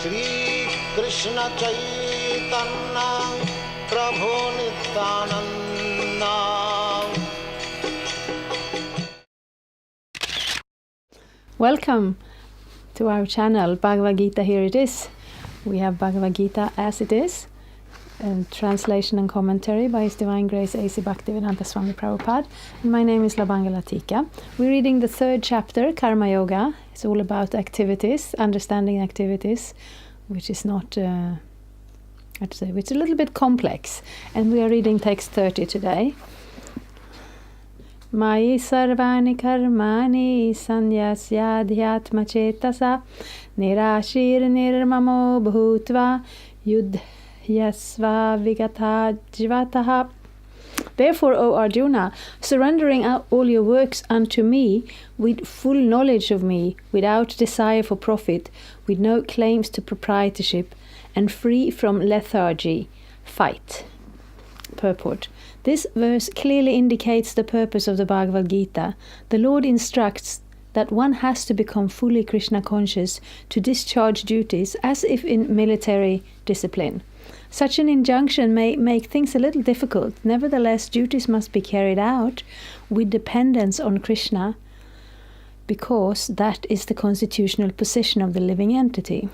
Shri Krishna Chaitanya Prabhu Nityananda. Welcome to our channel, Bhagavad-gita. Here it is. We have Bhagavad-gita as it is, and translation and commentary by His Divine Grace A.C. Bhaktivedanta Swami Prabhupada. And my name is Labanga Latika. We're reading the third chapter, Karma Yoga. It's all about activities, understanding activities, which is not, it's a little bit complex. And we are reading text 30 today. Mai sarvani karmani sanyasya dhyatma chetasa nirashir nirmamo bhutva yudhyasva vigata jivataha. Therefore, O Arjuna, surrendering all your works unto me, with full knowledge of me, without desire for profit, with no claims to proprietorship, and free from lethargy, fight. Purport. This verse clearly indicates the purpose of the Bhagavad-gita. The Lord instructs that one has to become fully Krishna conscious to discharge duties as if in military discipline. Such an injunction may make things a little difficult. Nevertheless, duties must be carried out with dependence on Krishna, because that is the constitutional position of the living entity.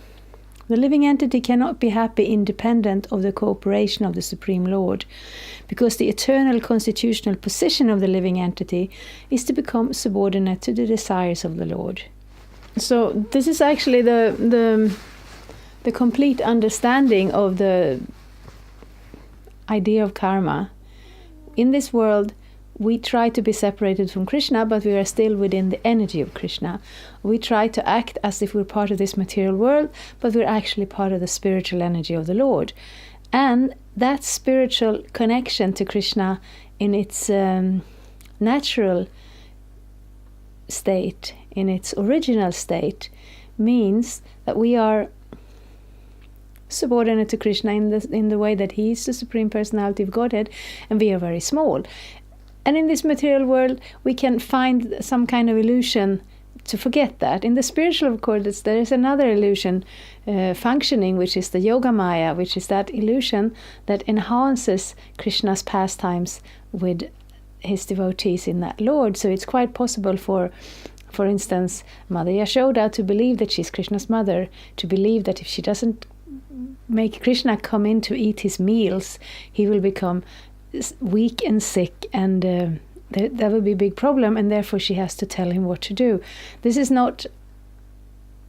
The living entity cannot be happy independent of the cooperation of the Supreme Lord, because the eternal constitutional position of the living entity is to become subordinate to the desires of the Lord. So this is actually the complete understanding of the idea of karma. In this world, we try to be separated from Krishna, but we are still within the energy of Krishna. We try to act as if we're part of this material world, but we're actually part of the spiritual energy of the Lord. And that spiritual connection to Krishna in its natural state, in its original state, means that we are subordinate to Krishna in the way that He is the Supreme Personality of Godhead, and we are very small. And in this material world, we can find some kind of illusion to forget that. In the spiritual, of course, there is another illusion functioning, which is the Yoga Maya, which is that illusion that enhances Krishna's pastimes with His devotees in that Lord. So it's quite possible for instance, Mother Yashoda to believe that she's Krishna's mother, to believe that if she doesn't make Krishna come in to eat his meals, he will become weak and sick, and that would be a big problem, and therefore she has to tell him what to do. This is not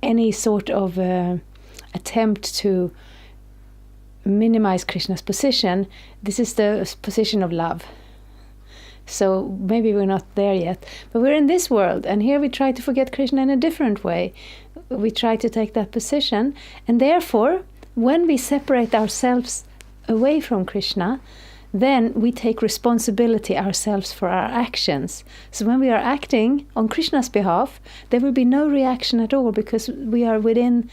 any sort of attempt to minimize Krishna's position. This is the position of love. So maybe we're not there yet, but we're in this world, and here we try to forget Krishna in a different way. We try to take that position, and therefore when we separate ourselves away from Krishna, then we take responsibility ourselves for our actions. So when we are acting on Krishna's behalf, there will be no reaction at all, because we are within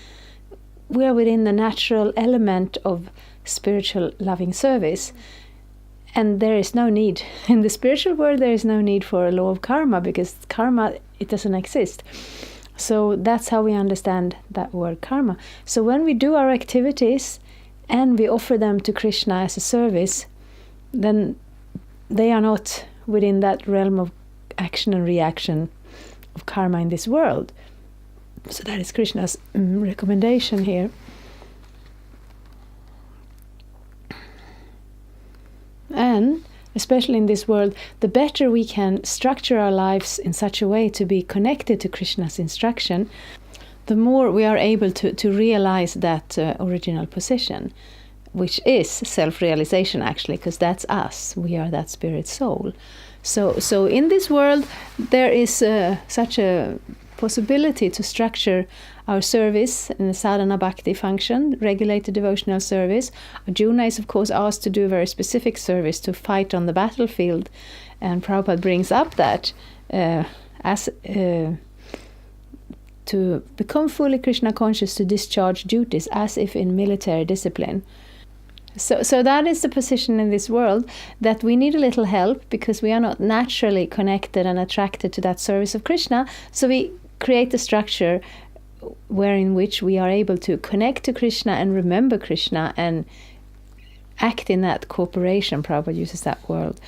the natural element of spiritual loving service. And there is no need. In the spiritual world, there is no need for a law of karma, because karma, it doesn't exist. So that's how we understand that word karma. So when we do our activities and we offer them to Krishna as a service, then they are not within that realm of action and reaction of karma in this world. So that is Krishna's recommendation here. And especially in this world, the better we can structure our lives in such a way to be connected to Krishna's instruction, the more we are able to realize that original position, which is self-realization actually, because that's us. We are that spirit soul. So in this world, there is such a possibility to structure our service in the sadhana bhakti function, regulated devotional service. Arjuna is of course asked to do a very specific service, to fight on the battlefield, and Prabhupada brings up that to become fully Krishna conscious, to discharge duties as if in military discipline. So that is the position in this world, that we need a little help because we are not naturally connected and attracted to that service of Krishna. So we create a structure wherein which we are able to connect to Krishna and remember Krishna and act in that cooperation. Prabhupada uses that word.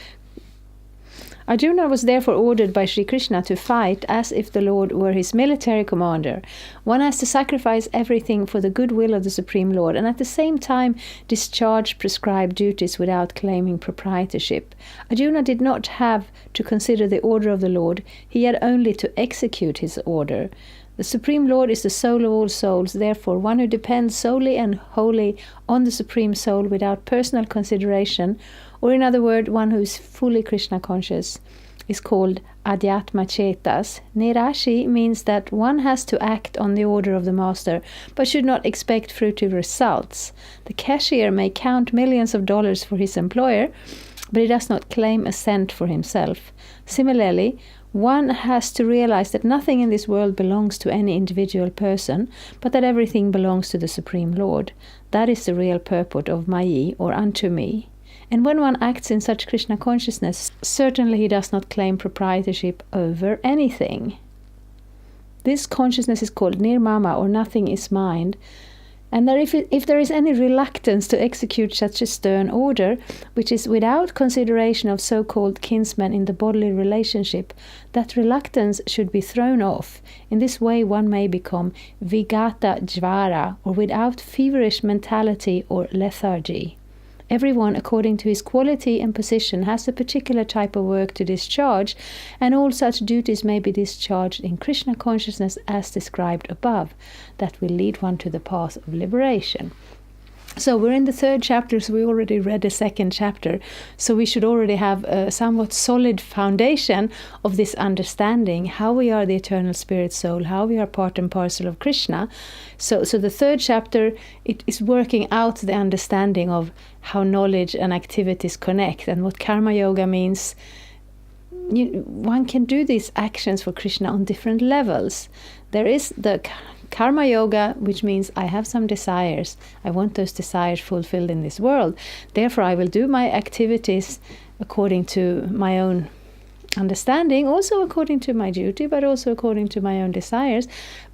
Arjuna was therefore ordered by Sri Krishna to fight as if the Lord were his military commander. One has to sacrifice everything for the goodwill of the Supreme Lord and at the same time discharge prescribed duties without claiming proprietorship. Arjuna did not have to consider the order of the Lord, he had only to execute his order. The Supreme Lord is the soul of all souls, therefore one who depends solely and wholly on the Supreme Soul without personal consideration, or in other words, one who is fully Krishna conscious, is called Adhyatma Chetas. Nirashi means that one has to act on the order of the master, but should not expect fruitive results. The cashier may count millions of dollars for his employer, but he does not claim a cent for himself. Similarly, one has to realize that nothing in this world belongs to any individual person, but that everything belongs to the Supreme Lord. That is the real purport of Mayi, or unto me. And when one acts in such Krishna consciousness, certainly he does not claim proprietorship over anything. This consciousness is called nirmama, or nothing is mine. And if there is any reluctance to execute such a stern order, which is without consideration of so-called kinsmen in the bodily relationship, that reluctance should be thrown off. In this way one may become vigata jvara, or without feverish mentality or lethargy. Everyone, according to his quality and position, has a particular type of work to discharge, and all such duties may be discharged in Krishna consciousness as described above. That will lead one to the path of liberation. So we're in the 3rd chapter, so we already read the 2nd chapter. So we should already have a somewhat solid foundation of this understanding, how we are the eternal spirit soul, how we are part and parcel of Krishna. So the 3rd chapter, it is working out the understanding of how knowledge and activities connect and what karma yoga means. One can do these actions for Krishna on different levels. There is the karma yoga, which means I have some desires. I want those desires fulfilled in this world. Therefore, I will do my activities according to my own understanding, also according to my duty, but also according to my own desires.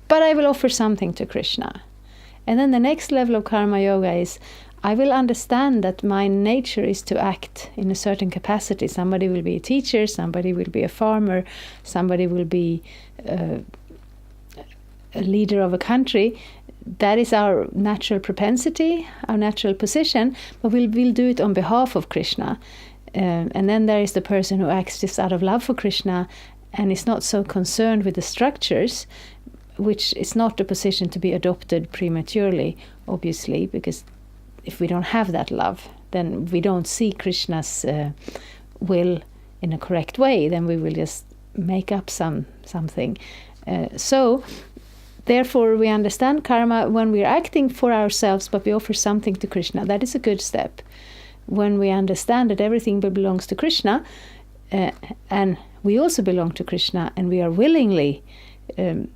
But I will offer something to Krishna. And then the next level of karma yoga is I will understand that my nature is to act in a certain capacity. Somebody will be a teacher, somebody will be a farmer, somebody will be a leader of a country. That is our natural propensity, our natural position, but we'll do it on behalf of Krishna. And then there is the person who acts just out of love for Krishna and is not so concerned with the structures, which is not a position to be adopted prematurely, obviously, because if we don't have that love, then we don't see Krishna's will in a correct way, then we will just make up something. So therefore, we understand karma when we're acting for ourselves, but we offer something to Krishna. That is a good step. When we understand that everything belongs to Krishna, and we also belong to Krishna, and we are willingly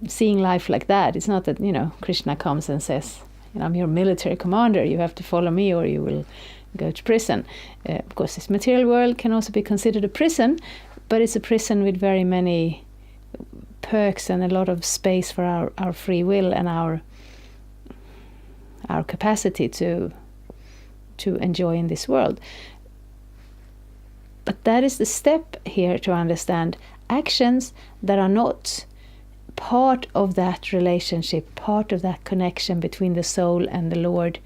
seeing life like that. It's not that, Krishna comes and says, I'm your military commander, you have to follow me or you will go to prison. Of course, this material world can also be considered a prison, but it's a prison with very many perks and a lot of space for our free will and our capacity to enjoy in this world. But that is the step here to understand actions that are not part of that relationship, part of that connection between the soul and the Lord.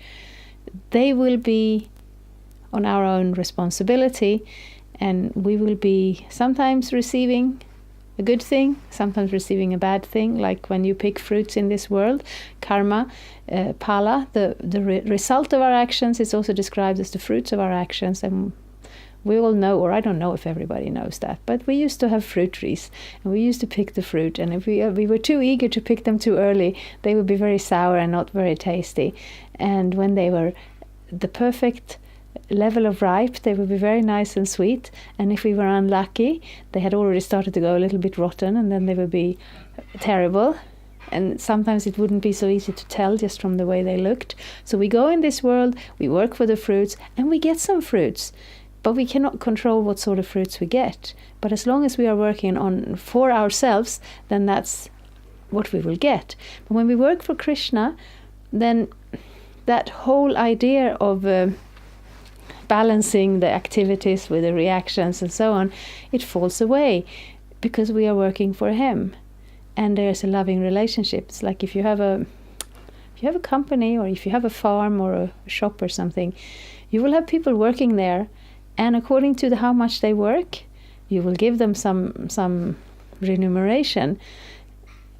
They will be on our own responsibility, and we will be sometimes receiving a good thing, sometimes receiving a bad thing, like when you pick fruits in this world. Karma, pala, the result of our actions is also described as the fruits of our actions, and we all know, or I don't know if everybody knows that, but we used to have fruit trees, and we used to pick the fruit, and if we were too eager to pick them too early, they would be very sour and not very tasty. And when they were the perfect level of ripe, they would be very nice and sweet, and if we were unlucky, they had already started to go a little bit rotten, and then they would be terrible. And sometimes it wouldn't be so easy to tell just from the way they looked. So we go in this world, we work for the fruits, and we get some fruits. But we cannot control what sort of fruits we get. But as long as we are working on for ourselves, then that's what we will get. But when we work for Krishna, then that whole idea of balancing the activities with the reactions and so on, it falls away, because we are working for him, and there's a loving relationship. It's like if you have a company, or if you have a farm or a shop or something, you will have people working there, and according to how much they work, you will give them some remuneration.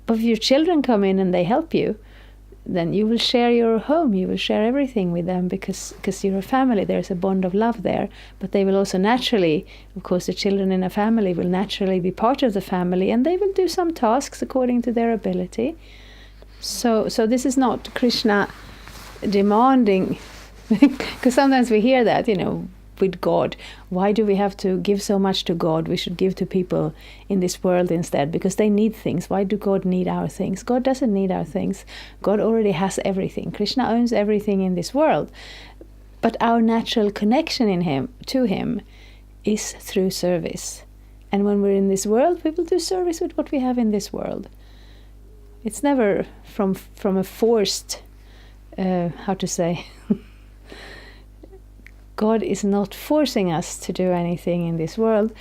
But if your children come in and they help you, then you will share your home, you will share everything with them, because you're a family. There's a bond of love there. But they will also naturally, of course, the children in a family will naturally be part of the family, and they will do some tasks according to their ability. So this is not Krishna demanding, because sometimes we hear that, with God. Why do we have to give so much to God? We should give to people in this world instead, because they need things. Why do God need our things? God doesn't need our things. God already has everything. Krishna owns everything in this world. But our natural connection to him is through service. And when we're in this world, we will do service with what we have in this world. It's never from a forced, God is not forcing us to do anything in this world,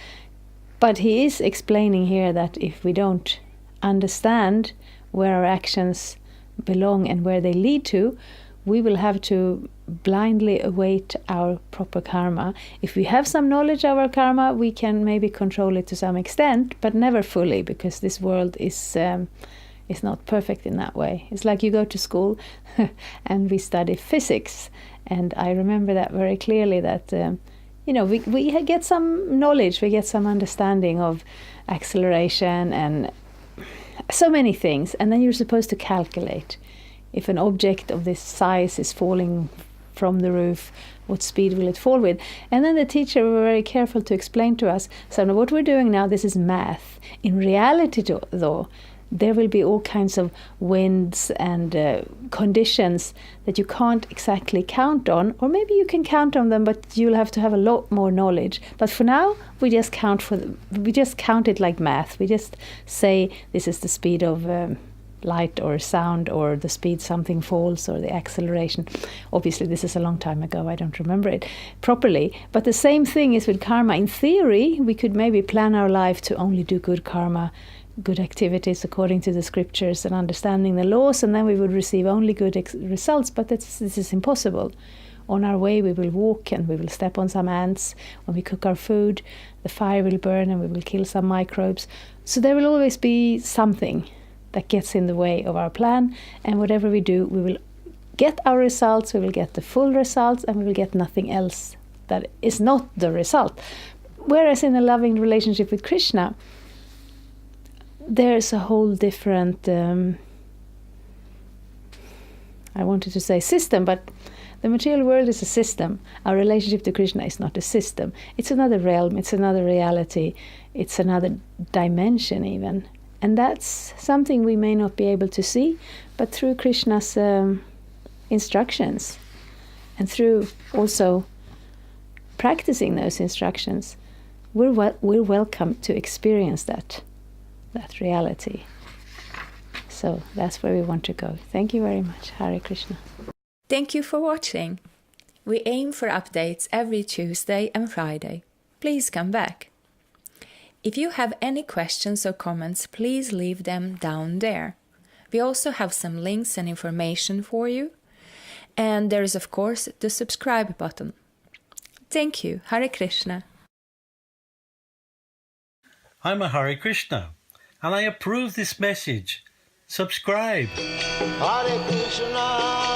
but he is explaining here that if we don't understand where our actions belong and where they lead to, we will have to blindly await our proper karma. If we have some knowledge of our karma, we can maybe control it to some extent, but never fully, because this world is not perfect in that way. It's like you go to school and we study physics. And I remember that very clearly, that, we get some knowledge, we get some understanding of acceleration and so many things. And then you're supposed to calculate. If an object of this size is falling from the roof, what speed will it fall with? And then the teacher was very careful to explain to us, so what we're doing now, this is math. In reality, though, there will be all kinds of winds and conditions that you can't exactly count on, or maybe you can count on them, but you'll have to have a lot more knowledge. But for now, we just count it like math. We just say this is the speed of light or sound, or the speed something falls, or the acceleration. Obviously, this is a long time ago. I don't remember it properly. But the same thing is with karma. In theory, we could maybe plan our life to only do good karma, good activities according to the scriptures and understanding the laws, and then we would receive only good results. But this is impossible. On our way, we will walk and we will step on some ants. When we cook our food, the fire will burn and we will kill some microbes. So there will always be something that gets in the way of our plan, and whatever we do, we will get our results, we will get the full results, and we will get nothing else that is not the result. Whereas in a loving relationship with Krishna, there's a whole different, I wanted to say system, but the material world is a system. Our relationship to Krishna is not a system. It's another realm, it's another reality, it's another dimension even. And that's something we may not be able to see, but through Krishna's instructions, and through also practicing those instructions, we're welcome to experience that reality. So that's where we want to go. Thank you very much. Hare Krishna. Thank you for watching. We aim for updates every Tuesday and Friday. Please come back. If you have any questions or comments, please leave them down there. We also have some links and information for you. And there is, of course, the subscribe button. Thank you. Hare Krishna. I'm a Hare Krishna, and I approve this message. Subscribe. Hare Krishna.